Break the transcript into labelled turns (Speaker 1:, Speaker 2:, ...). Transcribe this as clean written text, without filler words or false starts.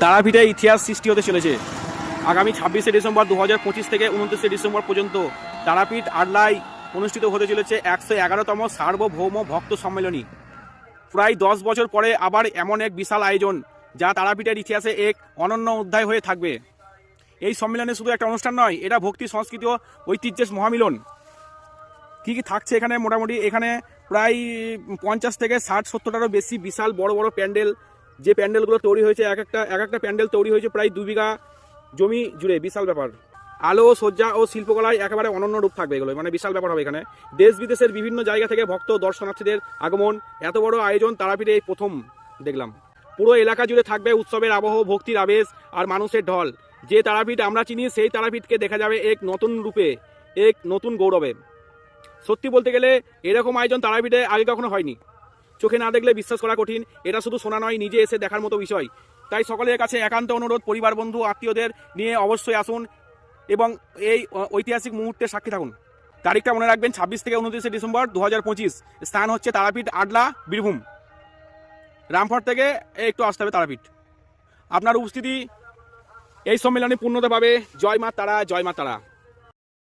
Speaker 1: তারাপীঠে ইতিহাস সৃষ্টি হতে চলেছে। আগামী 26শে ডিসেম্বর 2025 থেকে 29শে ডিসেম্বর পর্যন্ত তারাপীঠ আড্ডায় অনুষ্ঠিত হতে চলেছে 111তম সার্বভৌম ভক্ত সম্মেলনী। প্রায় 10 বছর পরে আবার এমন এক বিশাল আয়োজন যা তারাপীঠের ইতিহাসে এক অনন্য অধ্যায় হয়ে থাকবে। এই সম্মেলনে শুধু একটা অনুষ্ঠান নয়, এটা ভক্তি, সংস্কৃতি ও ঐতিহ্যের মহামিলন। কী কী থাকছে এখানে? মোটামুটি এখানে প্রায় 50 থেকে 60-70টারও বেশি বিশাল বড় বড় প্যান্ডেল, যে প্যান্ডেলগুলো তৈরি হয়েছে এক একটা প্যান্ডেল তৈরি হয়েছে প্রায় 2 বিঘা জমি জুড়ে। বিশাল ব্যাপার। আলো, সজ্জা ও শিল্পকলায় একেবারে অনন্য রূপ থাকবে এগুলো, মানে বিশাল ব্যাপার হবে। এখানে দেশ বিদেশের বিভিন্ন জায়গা থেকে ভক্ত দর্শনার্থীদের আগমন। এত বড় আয়োজন তারাপীঠে এই প্রথম দেখলাম। পুরো এলাকা জুড়ে থাকবে উৎসবের আবহ, ভক্তির আবেশ আর মানুষের ঢল। যে তারাপীঠ আমরা চিনি, সেই তারাপীঠকে দেখা যাবে এক নতুন রূপে, এক নতুন গৌরবে। সত্যি বলতে গেলে এরকম আয়োজন তারাপীঠে আগে কখনো হয়নি। চোখে না দেখলে বিশ্বাস করা কঠিন। এটা শুধু শোনা নয়, নিজে এসে দেখার মতো বিষয়। তাই সকলের কাছে একান্ত অনুরোধ, পরিবার, বন্ধু, আত্মীয়দের নিয়ে অবশ্যই আসুন এবং এই ঐতিহাসিক মুহূর্তে সাক্ষী থাকুন। তারিখটা মনে রাখবেন, 26 থেকে 29শে ডিসেম্বর 2025। স্থান হচ্ছে তারাপীঠ আড্ডা, বীরভূম। রামপুরহাট থেকে একটু আসতে হবে তারাপীঠ। আপনার উপস্থিতি এই সম্মেলনে পূর্ণতা পাবে। জয় মা তারা, জয় মা তারা।